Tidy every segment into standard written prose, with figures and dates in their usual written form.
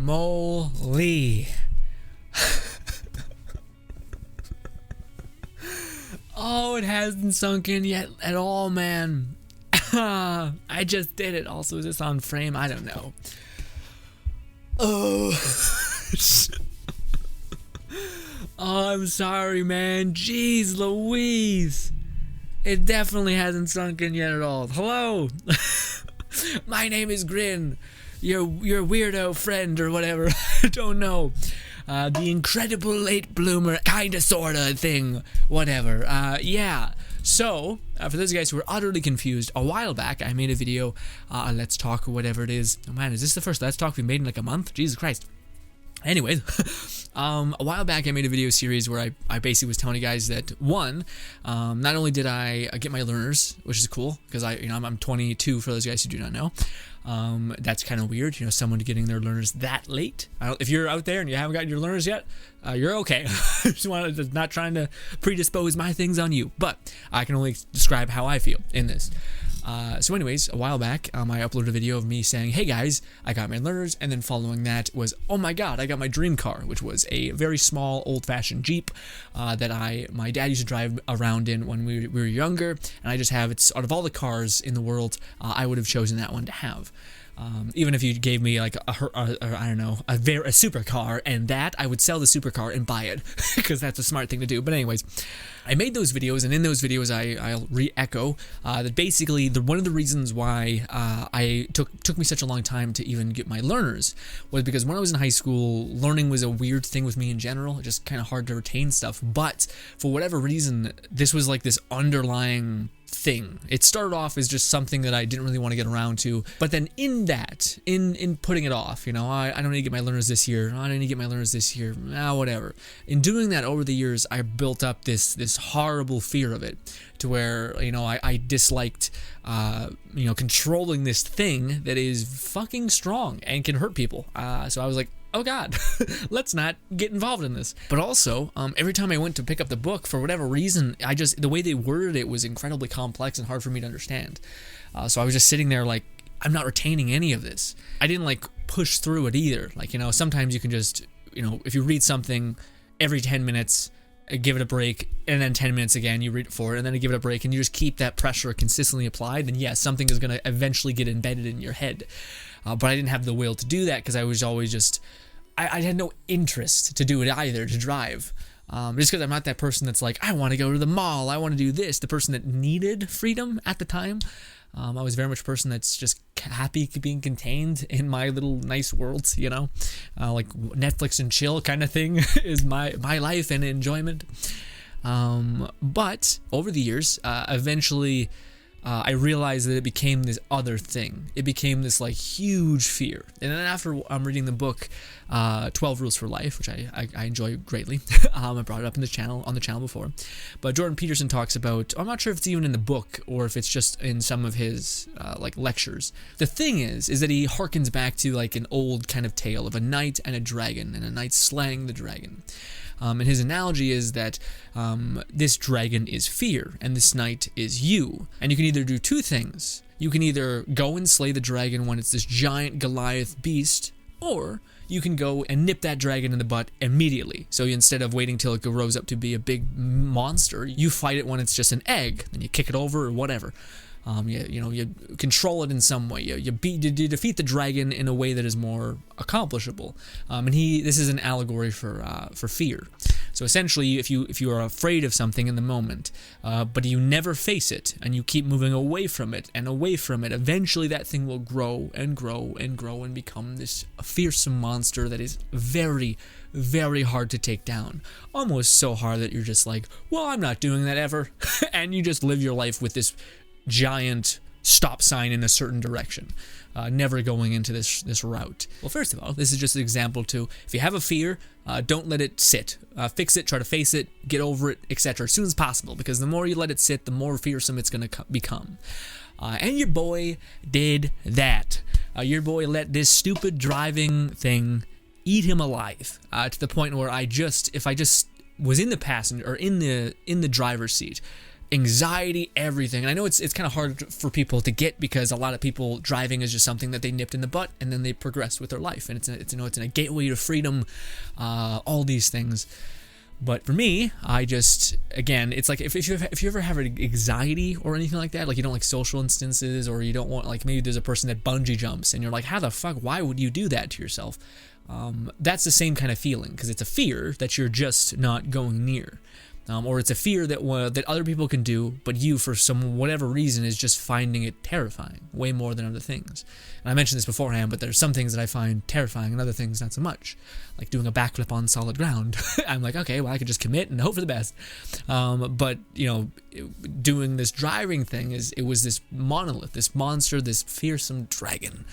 moly. Oh, it hasn't sunk in yet at all, man. I just did it. Also, is this on frame? I don't know. Oh. Oh, I'm sorry, man. Jeez Louise. It definitely hasn't sunk in yet at all. Hello. My name is Grin. Your weirdo friend or whatever. I don't know. The incredible late bloomer, kinda sorta thing. Whatever. Yeah. So, for those guys who were utterly confused, a while back I made a video, Let's Talk or whatever it is. Oh man, is this the first Let's Talk we've made in like a month? Jesus Christ. Anyways, a while back I made a video series where I basically was telling you guys that one, not only did I get my learners, which is cool because I'm 22 for those guys who do not know. That's kind of weird, someone getting their learners that late. If you're out there and you haven't gotten your learners yet, you're okay. Just wanted to not trying to predispose my things on you, but I can only describe how I feel in this. So anyways, a while back, I uploaded a video of me saying, hey guys, I got my learners, and then following that was, oh my god, I got my dream car, which was a very small, old-fashioned Jeep that my dad used to drive around in when we were younger, and I just have, it's out of all the cars in the world, I would have chosen that one to have. Even if you gave me like a supercar and that, I would sell the supercar and buy it because that's a smart thing to do. But anyways, I made those videos, and in those videos I'll re-echo that basically one of the reasons why I took me such a long time to even get my learners was because when I was in high school, learning was a weird thing with me in general. It's just kind of hard to retain stuff, but for whatever reason, this was like this underlying thing. It started off as just something that I didn't really want to get around to, but then in putting it off, I don't need to get my learners this year, I don't need to get my learners this year, whatever. In doing that over the years, I built up this horrible fear of it, to where, I disliked, controlling this thing that is fucking strong and can hurt people. So I was like, oh god, let's not get involved in this. But also, every time I went to pick up the book, for whatever reason, the way they worded it was incredibly complex and hard for me to understand. So I was just sitting there like, I'm not retaining any of this. I didn't push through it either. Sometimes you can just, if you read something every 10 minutes, give it a break, and then 10 minutes again, you read it for it, and then give it a break, and you just keep that pressure consistently applied, then yes, something is going to eventually get embedded in your head. But I didn't have the will to do that because I was always just, I had no interest to do it either, to drive. Just because I'm not that person that's like, I want to go to the mall, I want to do this. The person that needed freedom at the time. I was very much a person that's just happy being contained in my little nice world, like Netflix and chill kind of thing is my life and enjoyment. But over the years, eventually, I realized that it became this other thing. It became this huge fear. And then after I'm reading the book 12 Rules for Life, which I enjoy greatly. I brought it up on the channel before. But Jordan Peterson talks about, I'm not sure if it's even in the book or if it's just in some of his lectures. The thing is that he harkens back to an old kind of tale of a knight and a dragon, and a knight slaying the dragon. And his analogy is that this dragon is fear, and this knight is you. And you can either do two things. You can either go and slay the dragon when it's this giant Goliath beast, or you can go and nip that dragon in the butt immediately. So instead of waiting till it grows up to be a big monster, you fight it when it's just an egg, then you kick it over or whatever. You control it in some way. You defeat the dragon in a way that is more accomplishable. And this is an allegory for fear. So essentially, if you are afraid of something in the moment, but you never face it, and you keep moving away from it, eventually that thing will grow and grow and grow and become this fearsome monster that is very, very hard to take down. Almost so hard that you're just like, well, I'm not doing that ever. And you just live your life with this giant stop sign in a certain direction, never going into this route. Well, first of all, this is just an example to, if you have a fear, don't let it sit. Fix it, try to face it, get over it, etc. as soon as possible, because the more you let it sit, the more fearsome it's going to become. And your boy did that. Your boy let this stupid driving thing eat him alive, to the point where if I just was in the passenger or in the driver's seat, anxiety, everything. And I know it's kind of hard for people to get, because a lot of people, driving is just something that they nipped in the butt and then they progress with their life, and it's a gateway to freedom, all these things. But for me, I just, again, it's like if you ever have anxiety or anything like that, like you don't like social instances, or you don't want, like maybe there's a person that bungee jumps and you're like, how the fuck, why would you do that to yourself? That's the same kind of feeling, because it's a fear that you're just not going near. Or it's a fear that other people can do, but you, for whatever reason, is just finding it terrifying, way more than other things. And I mentioned this beforehand, but there's some things that I find terrifying and other things not so much. Like doing a backflip on solid ground. I'm like, okay, well, I could just commit and hope for the best. But, doing this driving thing, it was this monolith, this monster, this fearsome dragon.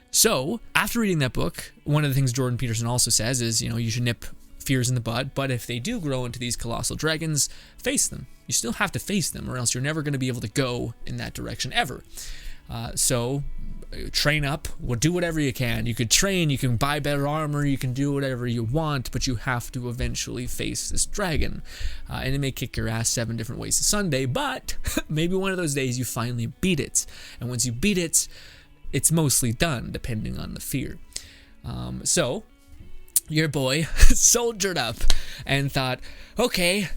So, after reading that book, one of the things Jordan Peterson also says is, you should nip fears in the bud, but if they do grow into these colossal dragons, face them. You still have to face them, or else you're never going to be able to go in that direction ever. So train up, do whatever you can. You could train, you can buy better armor, you can do whatever you want, but you have to eventually face this dragon. And it may kick your ass 7 different ways to Sunday, but maybe one of those days you finally beat it. And once you beat it, it's mostly done, depending on the fear. So your boy soldiered up and thought, okay.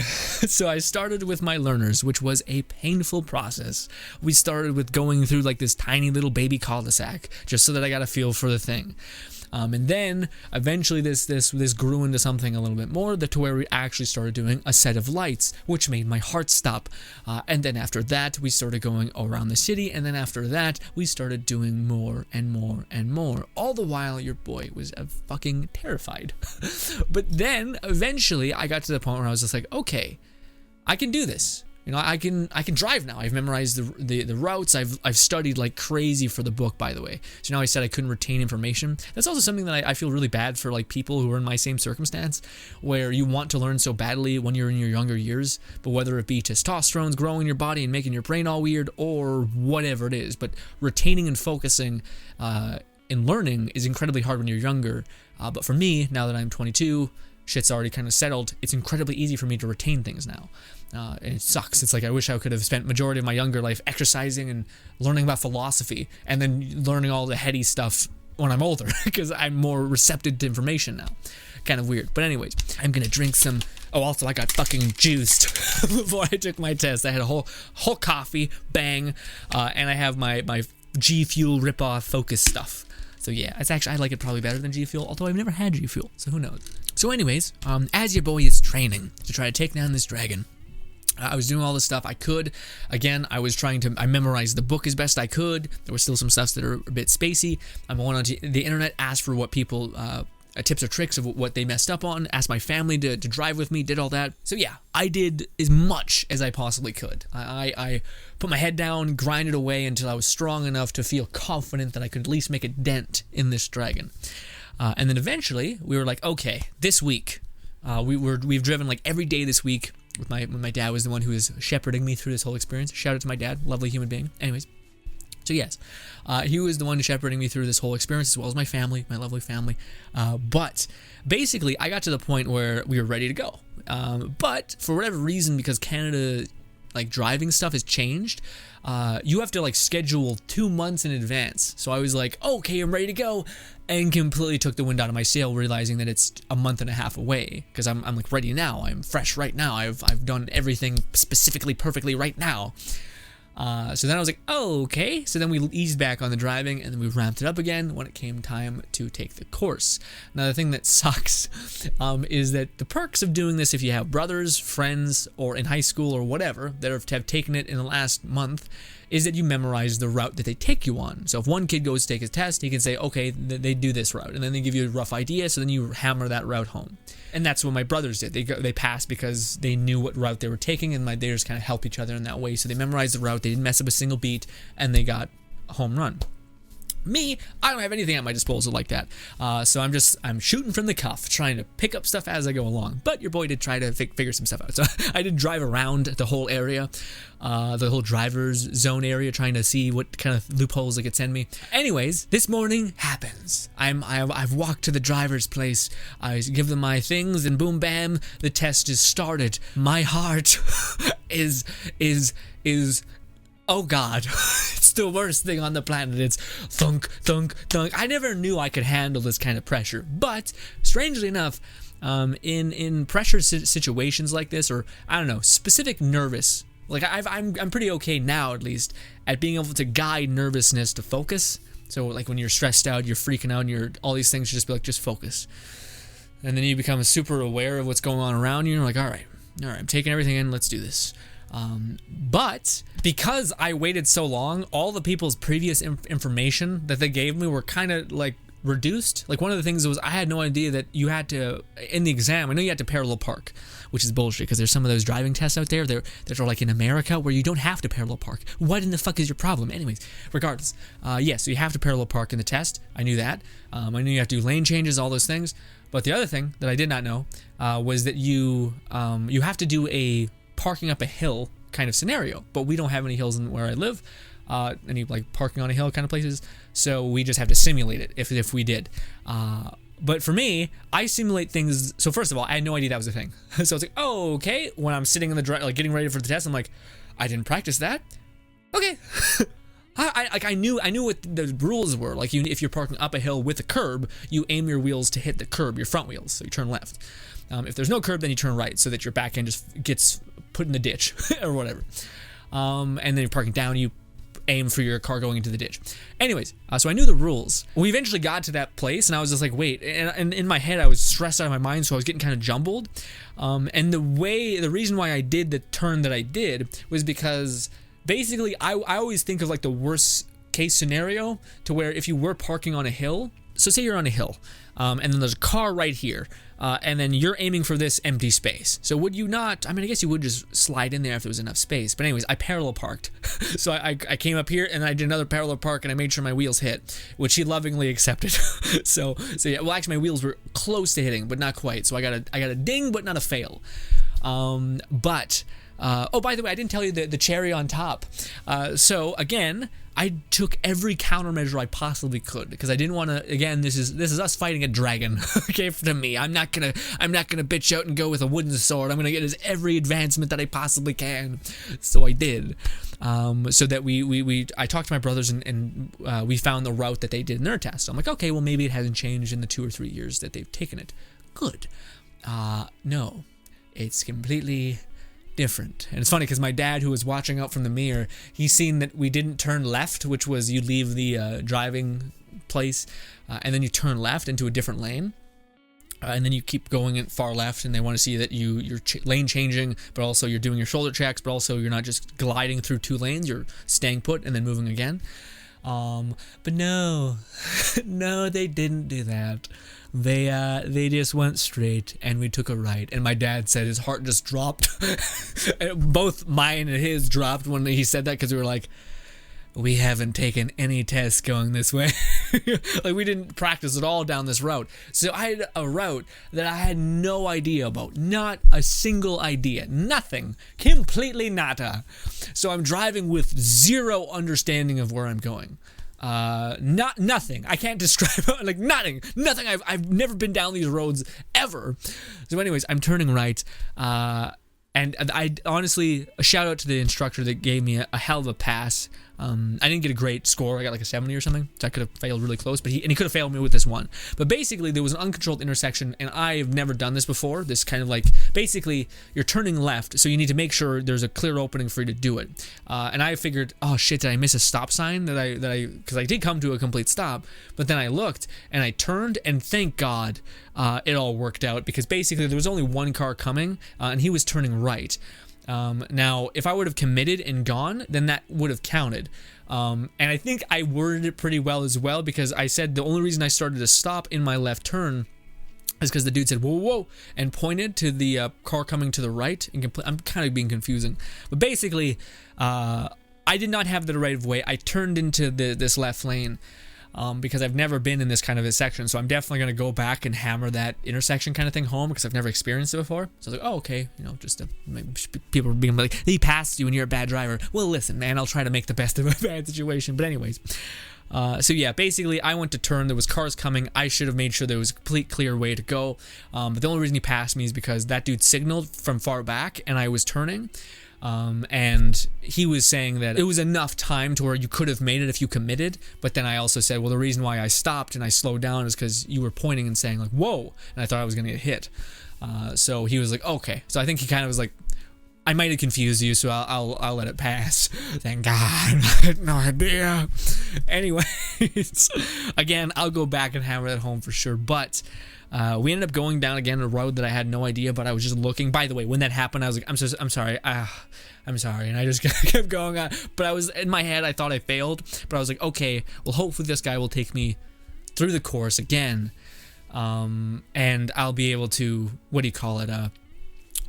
So I started with my learners, which was a painful process. We started with going through like this tiny little baby cul-de-sac, just so that I got a feel for the thing. And then eventually this grew into something a little bit more, to where we actually started doing a set of lights, which made my heart stop. And then after that, we started going around the city. And then after that, we started doing more and more and more. All the while, your boy was fucking terrified. But then eventually I got to the point where I was just like, okay, I can do this. I can drive now. I've memorized the routes. I've studied like crazy for the book, by the way. So now I said I couldn't retain information. That's also something that I feel really bad for, like people who are in my same circumstance, where you want to learn so badly when you're in your younger years, but whether it be testosterone's growing in your body and making your brain all weird, or whatever it is, but retaining and focusing in learning is incredibly hard when you're younger. But for me, now that I'm 22, shit's already kind of settled, it's incredibly easy for me to retain things now. And it sucks. It's like I wish I could have spent majority of my younger life exercising and learning about philosophy, and then learning all the heady stuff when I'm older, because I'm more receptive to information now. Kind of weird. But anyways, I'm gonna drink some. Oh, also I got fucking juiced before I took my test. I had a whole coffee, bang, and I have my G Fuel ripoff Focus stuff. So yeah, it's actually, I like it probably better than G Fuel, although I've never had G Fuel, so who knows. So anyways, as your boy is training to try to take down this dragon, I was doing all the stuff I could. Again, I memorized the book as best I could. There were still some stuff that are a bit spacey. I went on the internet, asked for what people, tips or tricks of what they messed up on, asked my family to drive with me, did all that. So yeah, I did as much as I possibly could. I put my head down, grinded away until I was strong enough to feel confident that I could at least make a dent in this dragon. And then eventually, we were like, okay, this week, we've driven like every day this week. With my dad was the one who was shepherding me through this whole experience. Shout out to my dad, lovely human being. Anyways, so yes, he was the one shepherding me through this whole experience, as well as my family, my lovely family. But basically, I got to the point where we were ready to go. But for whatever reason, because Canada, like driving stuff has changed, you have to like schedule 2 months in advance. So I was like, okay, I'm ready to go, and completely took the wind out of my sail, realizing that it's a month and a half away, because I'm like ready now. I'm fresh right now. I've done everything specifically perfectly right now. So then I was like, oh, okay. So then we eased back on the driving, and then we ramped it up again when it came time to take the course. Now, the thing that sucks is that the perks of doing this, if you have brothers, friends, or in high school or whatever that have taken it in the last month, is that you memorize the route that they take you on. So if one kid goes to take his test, he can say, okay, they do this route, and then they give you a rough idea, so then you hammer that route home. And that's what my brothers did. They passed because they knew what route they were taking, and they just kind of help each other in that way. So they memorized the route, they didn't mess up a single beat, and they got a home run. Me, I don't have anything at my disposal like that. So I'm shooting from the cuff, trying to pick up stuff as I go along. But your boy did try to figure some stuff out. So I did drive around the whole area, the whole driver's zone area, trying to see what kind of loopholes it could send me. Anyways, this morning happens. I've walked to the driver's place. I give them my things, and boom, bam, the test is started. My heart is oh God, it's the worst thing on the planet. It's thunk, thunk, thunk. I never knew I could handle this kind of pressure, but strangely enough, in pressure situations like this, or I don't know, specific nervous, like I'm pretty okay now, at least, at being able to guide nervousness to focus. So like when you're stressed out, you're freaking out, and you're all these things, you just be like, just focus, and then you become super aware of what's going on around you. And you're like, all right, I'm taking everything in. Let's do this. But because I waited so long, all the people's previous information that they gave me were kind of like reduced. Like one of the things was I had no idea that you had to, in the exam, I know you had to parallel park, which is bullshit because there's some of those driving tests out there that are like in America where you don't have to parallel park. What in the fuck is your problem? Anyways, regardless, so you have to parallel park in the test. I knew that. I knew you have to do lane changes, all those things. But the other thing that I did not know was that you have to do a parking up a hill kind of scenario, but we don't have any hills in where I live, any like parking on a hill kind of places, so we just have to simulate it if we did. But for me, I simulate things. So first of all, I had no idea that was a thing. So it's like, oh, okay. When I'm sitting in the like getting ready for the test, I'm like, I didn't practice that. Okay. I knew what the rules were. Like if you're parking up a hill with a curb, you aim your wheels to hit the curb, your front wheels, so you turn left. If there's no curb, then you turn right, so that your back end just gets put in the ditch or whatever. And then you're parking down, you aim for your car going into the ditch. Anyways, so I knew the rules. We eventually got to that place, and I was just like, wait. And in my head, I was stressed out of my mind, so I was getting kind of jumbled. And the reason why I did the turn that I did was because basically I always think of like the worst case scenario to where if you were parking on a hill, so say you're on a hill, and then there's a car right here, and then you're aiming for this empty space. So would you not, I mean, I guess you would just slide in there if there was enough space. But anyways, I parallel parked. So I came up here and I did another parallel park, and I made sure my wheels hit, which he lovingly accepted. so yeah, well, actually my wheels were close to hitting, but not quite. So I got a ding, but not a fail. Oh, by the way, I didn't tell you the cherry on top. So again, I took every countermeasure I possibly could because I didn't want to. Again, this is us fighting a dragon. Okay, to me, I'm not gonna bitch out and go with a wooden sword. I'm gonna get every advancement that I possibly can. So I did. So that I talked to my brothers and we found the route that they did in their test. So I'm like, okay, well maybe it hasn't changed in the 2 or 3 years that they've taken it. Good. No, it's completely different. And it's funny because my dad, who was watching out from the mirror, he's seen that we didn't turn left, which was you leave the driving place and then you turn left into a different lane, and then you keep going in far left, and they want to see that you're lane changing, but also you're doing your shoulder checks, but also you're not just gliding through 2 lanes, you're staying put and then moving again. But no, no, they didn't do that. They just went straight, and we took a right. And my dad said his heart just dropped. Both mine and his dropped when he said that, because we were like, we haven't taken any tests going this way. Like, we didn't practice at all down this route. So I had a route that I had no idea about. Not a single idea. Nothing. Completely nada. So I'm driving with zero understanding of where I'm going. Nothing. I can't describe it. Like, nothing. I've never been down these roads ever. So anyways, I'm turning right. And I honestly, a shout out to the instructor that gave me a hell of a pass. I didn't get a great score. I got like a 70 or something, so I could have failed really close, but he could have failed me with this one. But basically, there was an uncontrolled intersection, and I've never done this before. This kind of like, basically, you're turning left, so you need to make sure there's a clear opening for you to do it. And I figured, oh shit, did I miss a stop sign? Because I did come to a complete stop, but then I looked, and I turned, and thank God, it all worked out, because basically, there was only one car coming, and he was turning right. Now, if I would have committed and gone, then that would have counted. And I think I worded it pretty well as well, because I said the only reason I started to stop in my left turn is because the dude said, whoa, whoa, and pointed to the car coming to the right. And I'm kind of being confusing. But basically, I did not have the right of way. I turned into this left lane. because I've never been in this kind of a section. So I'm definitely going to go back and hammer that intersection kind of thing home because I've never experienced it before. So I was like, oh, okay, you know, just people being like, he passed you and you're a bad driver. Well, listen, man, I'll try to make the best of a bad situation. But anyways, so yeah, basically I went to turn, there was cars coming, I should have made sure there was a complete clear way to go, but the only reason he passed me is because that dude signaled from far back and I was turning, and he was saying that it was enough time to where you could have made it if you committed, but then I also said, well, the reason why I stopped and I slowed down is because you were pointing and saying like, whoa, and I thought I was going to get hit. So he was like, okay. So I think he kind of was like, I might have confused you, so I'll let it pass. Thank God. I had no idea. Anyways, again, I'll go back and hammer that home for sure. But we ended up going down again a road that I had no idea, but I was just looking. By the way, when that happened, I was like, I'm sorry. I'm sorry. And I just kept going on. But I was in my head, I thought I failed. But I was like, okay, well, hopefully this guy will take me through the course again. And I'll be able to, what do you call it?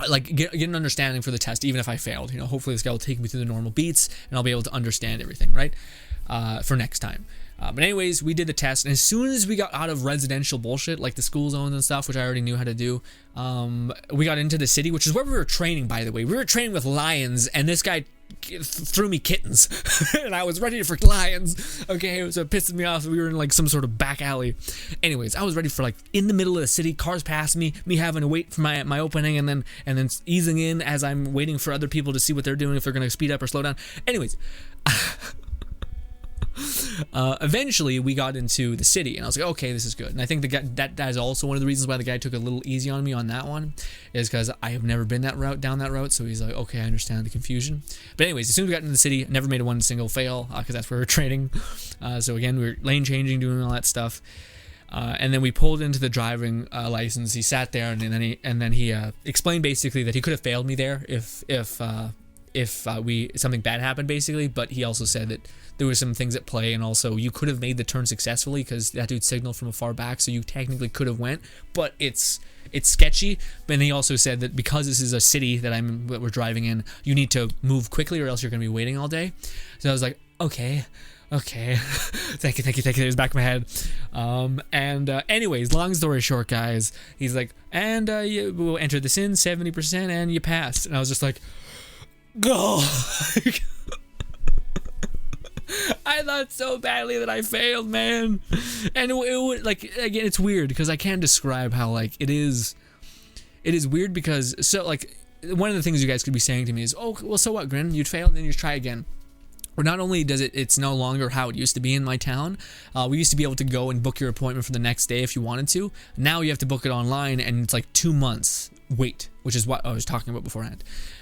Like get an understanding for the test, even if I failed. You know, hopefully this guy will take me through the normal beats and I'll be able to understand everything, right? For next time. But anyways, we did the test, and as soon as we got out of residential bullshit, like the school zones and stuff, which I already knew how to do, we got into the city, which is where we were training, by the way. We were training with lions, and this guy threw me kittens, and I was ready for lions. Okay, so it pissed me off. We were in like some sort of back alley. Anyways, I was ready for like in the middle of the city, cars past me having to wait for my opening, and then easing in as I'm waiting for other people to see what they're doing, if they're gonna speed up or slow down. Anyways. Eventually we got into the city, and I was like, okay, this is good. And I think the guy, that is also one of the reasons why the guy took a little easy on me on that one, is because I have never been down that route. So he's like, okay, I understand the confusion. But anyways, as soon as we got into the city, I never made one single fail, because that's where we're training. So again, we were lane changing, doing all that stuff. And then we pulled into the driving license. He sat there, and then he explained basically that he could have failed me there if something bad happened, basically. But he also said that there were some things at play, and also you could have made the turn successfully because that dude signaled from a far back, so you technically could have went, but it's sketchy. But he also said that because this is a city that we're driving in, you need to move quickly or else you're going to be waiting all day. So I was like, okay. Thank you. It was back in my head. Anyways, long story short, guys, he's like, and you will enter this in 70% and you passed. And I was just like, go. I thought so badly that I failed, man. And it would, like, again, it's weird because I can't describe how, like, it is weird because, so, like, one of the things you guys could be saying to me is, oh, well, so what, Grin? You'd fail and then you try again. Or not only does it's no longer how it used to be in my town. We used to be able to go and book your appointment for the next day if you wanted to. Now you have to book it online, and it's like 2 months wait, which is what I was talking about beforehand.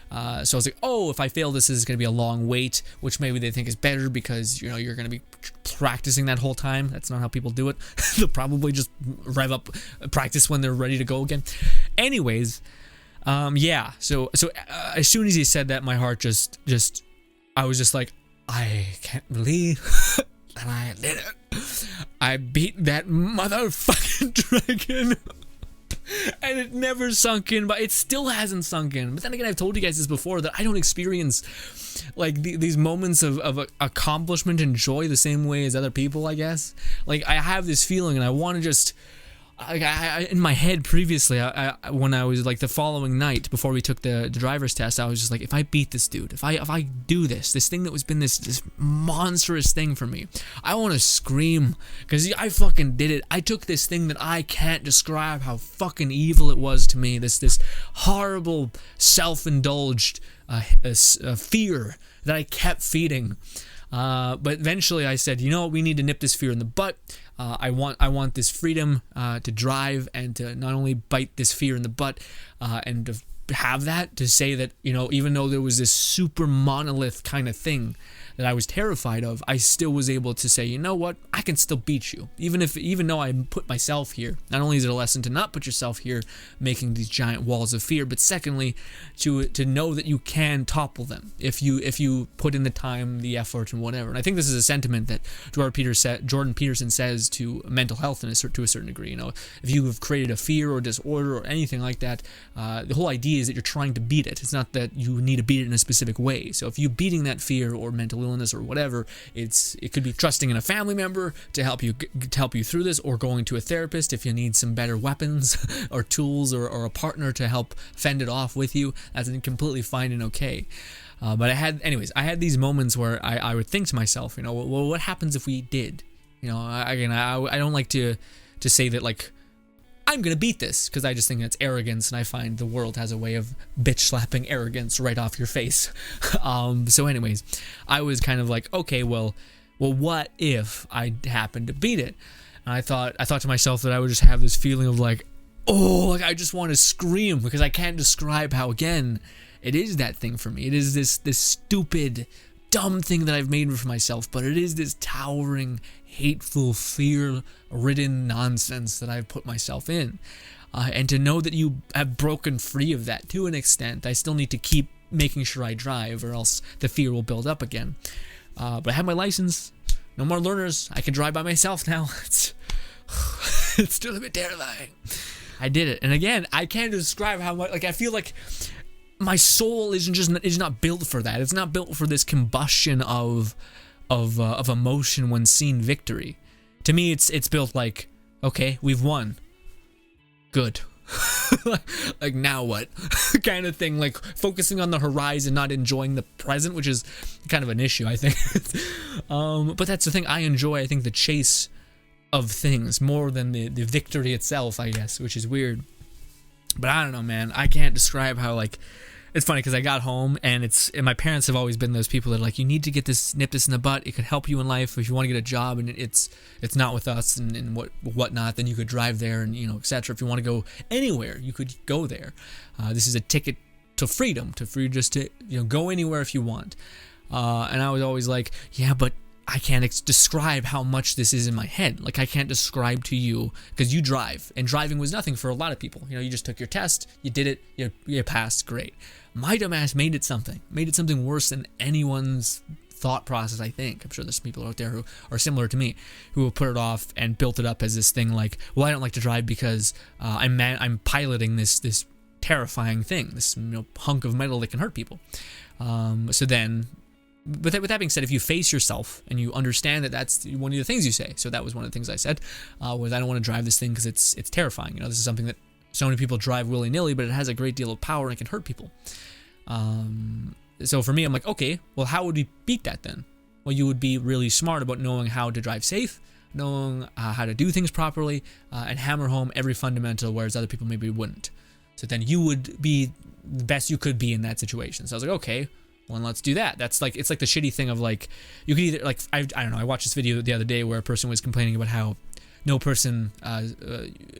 So I was like, oh, if I fail, this is going to be a long wait, which maybe they think is better because, you know, you're going to be practicing that whole time. That's not how people do it. They'll probably just rev up, practice when they're ready to go again. Anyways, yeah. So as soon as he said that, my heart just I was just like, I can't believe that I did it. I beat that motherfucking dragon. And it never sunk in, but it still hasn't sunk in. But then again, I've told you guys this before, that I don't experience like these moments of accomplishment and joy the same way as other people, I guess. Like, I have this feeling, and I want to just, I in my head previously, when I was like the following night before we took the driver's test, I was just like, if I beat this dude, if I do this thing that was been this monstrous thing for me, I want to scream because I fucking did it. I took this thing that I can't describe how fucking evil it was to me. This horrible self-indulged fear that I kept feeding. But eventually I said, you know what, we need to nip this fear in the butt. I want this freedom to drive and to not only bite this fear in the butt and to have that, to say that, you know, even though there was this super monolith kind of thing that I was terrified of, I still was able to say, you know what, I can still beat you. Even though I put myself here, not only is it a lesson to not put yourself here making these giant walls of fear, but secondly, to know that you can topple them if you put in the time, the effort, and whatever. And I think this is a sentiment that Jordan Peterson says to mental health to a certain degree. You know, if you have created a fear or disorder or anything like that, the whole idea is that you're trying to beat it. It's not that you need to beat it in a specific way. So if you're beating that fear or mental illness or whatever. It could be trusting in a family member to help you through this, or going to a therapist if you need some better weapons or tools, or a partner to help fend it off with you. That's completely fine and okay. But I had these moments where I would think to myself, well, what happens if we did? I don't like to say that, like, I'm gonna beat this, because I just think that's arrogance, and I find the world has a way of bitch slapping arrogance right off your face. So anyways, I was kind of like, okay, well, what if I happened to beat it? And I thought to myself that I would just have this feeling of like, oh, like I just want to scream, because I can't describe how, again, it is that thing for me. It is this stupid, dumb thing that I've made for myself, but it is this towering, hateful, fear-ridden nonsense that I've put myself in. And to know that you have broken free of that to an extent, I still need to keep making sure I drive, or else the fear will build up again. But I have my license. No more learners. I can drive by myself now. It's still a bit terrifying. I did it. And again, I can't describe how much, like, I feel like my soul is not built for that. It's not built for this combustion of emotion when seeing victory. To me, it's built like, okay, we've won. Good. Like, now what? Kind of thing, like focusing on the horizon, not enjoying the present, which is kind of an issue, I think. But that's the thing. I enjoy, I think, the chase of things more than the victory itself, I guess, which is weird. But I don't know, man. I can't describe how, like, it's funny because I got home and my parents have always been those people that are like, you need to get this, nip this in the butt. It could help you in life if you want to get a job, and it's not with us and whatnot. Then you could drive there and etc. If you want to go anywhere, you could go there. This is a ticket to freedom, just to go anywhere if you want. And I was always like, yeah, but I can't describe how much this is in my head. Like, I can't describe to you, because you drive, and driving was nothing for a lot of people. You just took your test, you did it, you passed, great. My dumbass made it something worse than anyone's thought process, I think. I'm sure there's people out there who are similar to me, who will put it off and built it up as this thing like, well, I don't like to drive because I'm piloting this terrifying thing, this hunk of metal that can hurt people. So then, with that being said, if you face yourself and you understand that that's one of the things you say, so that was one of the things I said, was I don't want to drive this thing because it's terrifying. This is something that so many people drive willy-nilly, but it has a great deal of power and it can hurt people. So for me, I'm like, okay, well, how would we beat that then? Well, you would be really smart about knowing how to drive safe, knowing how to do things properly, and hammer home every fundamental, whereas other people maybe wouldn't. So then you would be the best you could be in that situation. So I was like, okay, well, let's do that. It's like the shitty thing of like, you could either, like, I don't know, I watched this video the other day where a person was complaining about how no person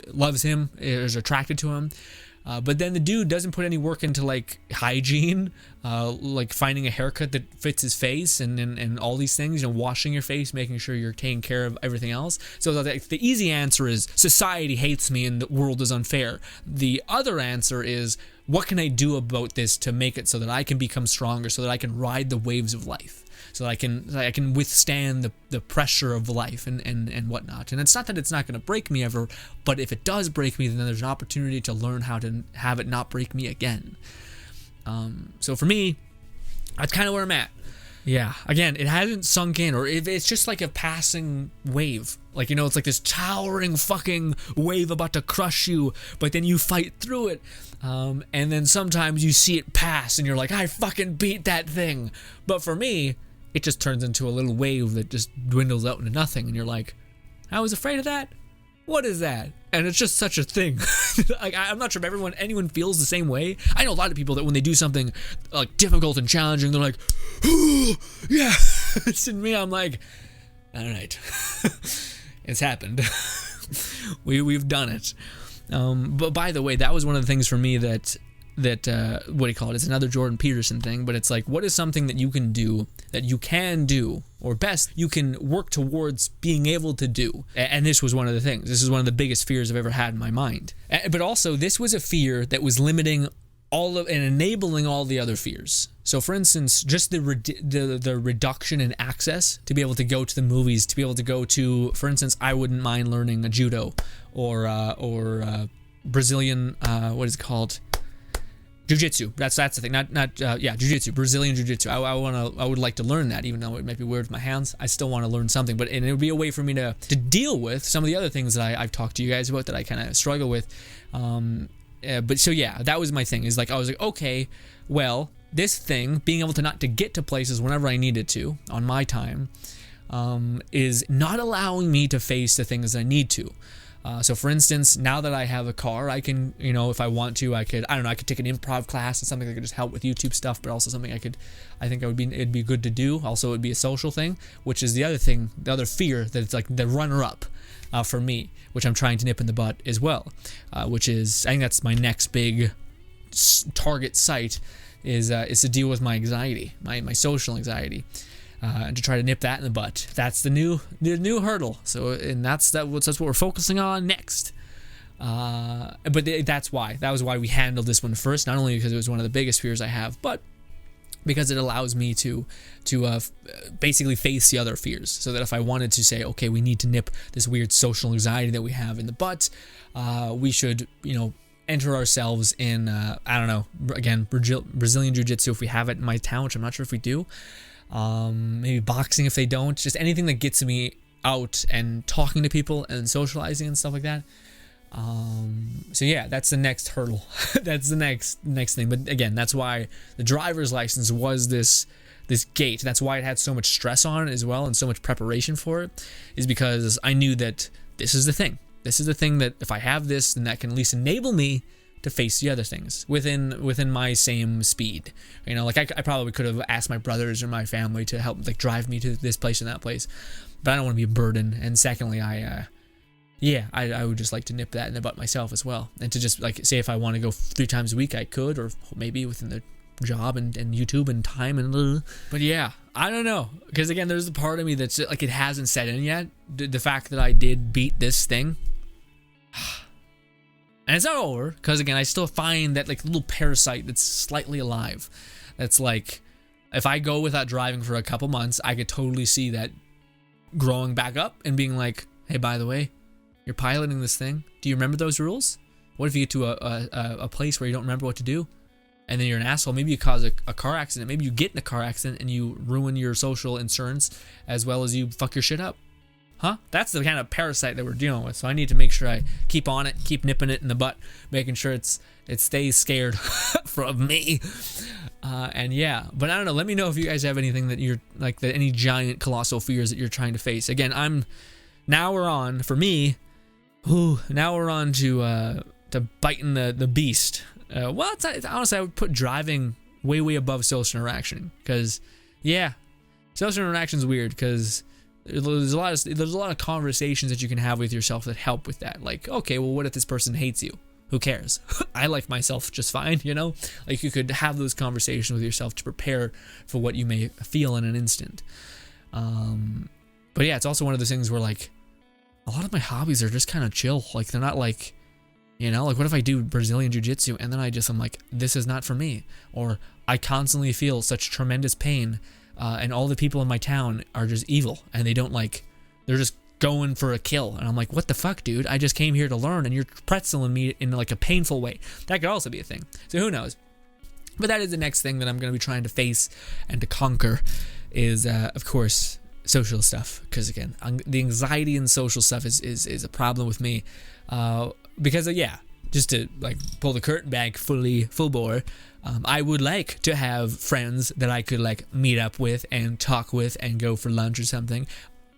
loves him, is attracted to him, but then the dude doesn't put any work into like hygiene, like finding a haircut that fits his face, and all these things, washing your face, making sure you're taking care of everything else. So the easy answer is society hates me and the world is unfair. The other answer is, what can I do about this to make it so that I can become stronger, so that I can ride the waves of life, so that I can withstand the pressure of life and whatnot. And it's not that it's not going to break me ever, but if it does break me, then there's an opportunity to learn how to have it not break me again. So for me, that's kind of where I'm at. Yeah, again, it hasn't sunk in, or if it's just like a passing wave. Like, it's like this towering fucking wave about to crush you, but then you fight through it. And then sometimes you see it pass and you're like, I fucking beat that thing. But for me, it just turns into a little wave that just dwindles out into nothing. And you're like, I was afraid of that? What is that? And it's just such a thing. Like, I'm not sure if anyone feels the same way. I know a lot of people that when they do something like difficult and challenging, they're like, ooh, yeah. It's in me, I'm like, all right, it's happened. We've done it. But by the way, that was one of the things for me that what do you call it? It's another Jordan Peterson thing, but it's like, what is something that you can do, or best, you can work towards being able to do? And this was one of the things. This is one of the biggest fears I've ever had in my mind. But also, this was a fear that was limiting all of and enabling all the other fears. So, for instance, just the reduction in access to be able to go to the movies, to be able to go to, for instance, I wouldn't mind learning a judo or Brazilian, what is it called? Jiu-jitsu. That's the thing. Jiu-jitsu, Brazilian jiu-jitsu. I would like to learn that, even though it might be weird with my hands. I still want to learn something, and it would be a way for me to deal with some of the other things that I've talked to you guys about that I kind of struggle with. But so yeah, that was my thing. Is like I was like, okay, well, this thing, being able to not to get to places whenever I needed to on my time, is not allowing me to face the things I need to. So for instance, now that I have a car, I can, if I want to, I could take an improv class and something that could just help with YouTube stuff, but also something it'd be good to do. Also, it'd be a social thing, which is the other fear that it's like the runner up for me, which I'm trying to nip in the butt as well, which is, I think that's my next big target site is to deal with my anxiety, my social anxiety. And to try to nip that in the butt. That's the new hurdle. So, and that's what we're focusing on next. But that was why we handled this one first. Not only because it was one of the biggest fears I have, but because it allows me to basically face the other fears. So that if I wanted to say, okay, we need to nip this weird social anxiety that we have in the butt, we should, enter ourselves in, again, Brazilian Jiu-Jitsu if we have it in my town, which I'm not sure if we do. Maybe boxing if they don't, just anything that gets me out and talking to people and socializing and stuff like that. So yeah, that's the next hurdle. That's the next thing. But again, that's why the driver's license was this gate. That's why it had so much stress on it as well and so much preparation for it, is because I knew that this is the thing. This is the thing that if I have this, then that can at least enable me to face the other things within my same speed. Like I probably could have asked my brothers or my family to help like drive me to this place and that place, but I don't want to be a burden. And secondly, I would just like to nip that in the butt myself as well, and to just like say if I want to go 3 times a week I could, or maybe within the job and YouTube and time and but yeah, I don't know, because again, there's a part of me that's like it hasn't set in yet. The fact that I did beat this thing. And it's not over, because again, I still find that like little parasite that's slightly alive. That's like, if I go without driving for a couple months, I could totally see that growing back up and being like, hey, by the way, you're piloting this thing. Do you remember those rules? What if you get to a place where you don't remember what to do? And then you're an asshole. Maybe you cause a car accident. Maybe you get in a car accident and you ruin your social insurance as well as you fuck your shit up. Huh? That's the kind of parasite that we're dealing with. So I need to make sure I keep on it, keep nipping it in the butt, making sure it stays scared from me. And yeah, but I don't know. Let me know if you guys have anything that you're like, any giant colossal fears that you're trying to face. Again, now we're on to biting the beast. Honestly, I would put driving way above social interaction, because yeah, social interaction is weird because there's a lot of conversations that you can have with yourself that help with that. Like, okay, well, what if this person hates you? Who cares? I like myself just fine, Like, you could have those conversations with yourself to prepare for what you may feel in an instant. But yeah, it's also one of those things where, like, a lot of my hobbies are just kind of chill. Like, they're not like, like, what if I do Brazilian Jiu-Jitsu and then I'm like, this is not for me? Or I constantly feel such tremendous pain, and all the people in my town are just evil, and they're just going for a kill, and I'm like, what the fuck, dude? I just came here to learn, and you're pretzeling me in like a painful way. That could also be a thing. So who knows? But that is the next thing that I'm going to be trying to face and to conquer is, of course, social stuff. Because again, the anxiety and social stuff is a problem with me. Because yeah, just to like pull the curtain back full bore, I would like to have friends that I could like meet up with and talk with and go for lunch or something.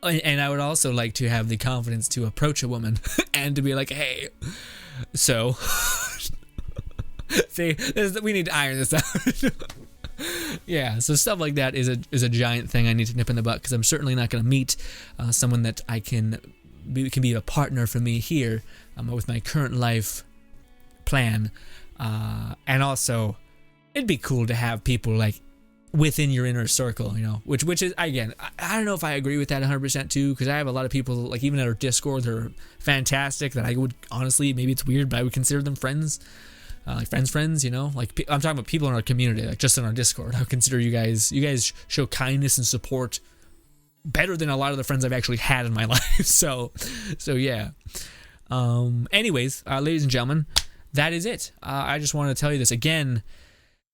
And I would also like to have the confidence to approach a woman and to be like, hey, so see, we need to iron this out. Yeah, so stuff like that is a giant thing I need to nip in the butt, because I'm certainly not going to meet someone that I can be a partner for me here with my current life plan. And also, it'd be cool to have people like within your inner circle, which is, again, I don't know if I agree with that 100% too, because I have a lot of people, like even at our Discord, that are fantastic, that I would honestly, maybe it's weird, but I would consider them friends, like friends, like I'm talking about people in our community, like just in our Discord. I would consider you guys show kindness and support better than a lot of the friends I've actually had in my life. So yeah. Anyways, ladies and gentlemen, that is it. I just want to tell you this again.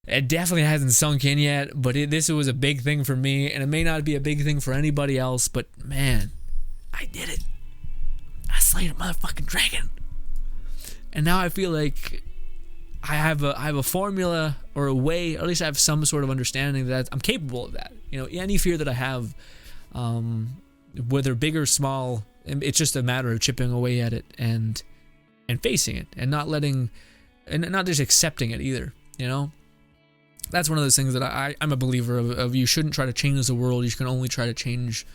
It definitely hasn't sunk in yet, but this was a big thing for me, and it may not be a big thing for anybody else, but man, I did it. I slayed a motherfucking dragon. And now I feel like I have a formula or a way, or at least I have some sort of understanding that I'm capable of that. You know, any fear that I have, whether big or small, it's just a matter of chipping away at it and facing it, and not letting, and not just accepting it either, you know? That's one of those things that I'm a believer of. You shouldn't try to change the world. You can only try to change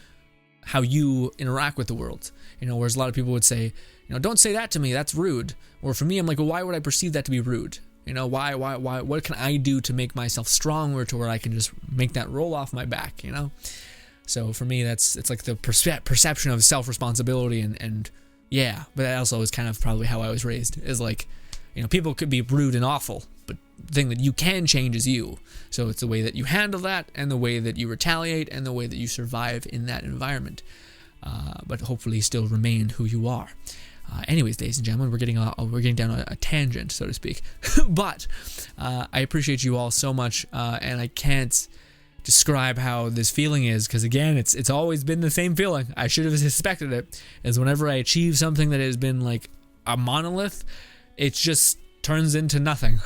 how you interact with the world. You know, whereas a lot of people would say, you know, don't say that to me, that's rude. Or for me, I'm like, well, why would I perceive that to be rude? You know, why, what can I do to make myself stronger to where I can just make that roll off my back, you know? So for me, it's like the perception of self-responsibility and yeah, but that also is kind of probably how I was raised, is like, you know, people could be rude and awful, but the thing that you can change is you. So it's the way that you handle that, and the way that you retaliate, and the way that you survive in that environment. But hopefully still remain who you are. Anyways, ladies and gentlemen, we're getting down a tangent, so to speak. But I appreciate you all so much, and I can't describe how this feeling is, because again, it's always been the same feeling. I should have suspected it. Is whenever I achieve something that has been like a monolith, it just turns into nothing.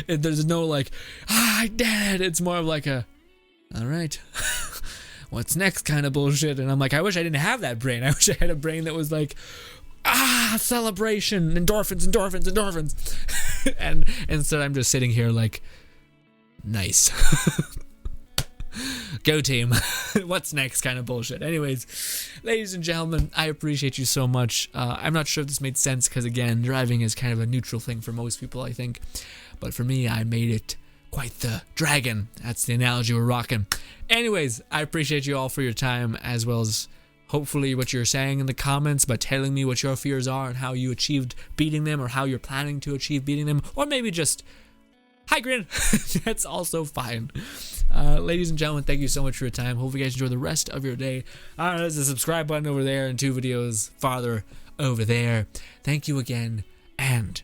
There's no like, I did it. It's more of like a, all right, what's next kind of bullshit. And I'm like, I wish I didn't have that brain. I wish I had a brain that was like, celebration, endorphins. And instead I'm just sitting here like, nice. Go team. What's next kind of bullshit. Anyways, ladies and gentlemen, I appreciate you so much. I'm not sure if this made sense, because again, driving is kind of a neutral thing for most people, I think. But for me, I made it quite the dragon. That's the analogy we're rocking. Anyways, I appreciate you all for your time, as well as hopefully what you're saying in the comments, by telling me what your fears are and how you achieved beating them, or how you're planning to achieve beating them, or maybe just hi Grin. That's also fine. Ladies and gentlemen, thank you so much for your time. Hope you guys enjoy the rest of your day. There's a subscribe button over there and 2 videos farther over there. Thank you again, and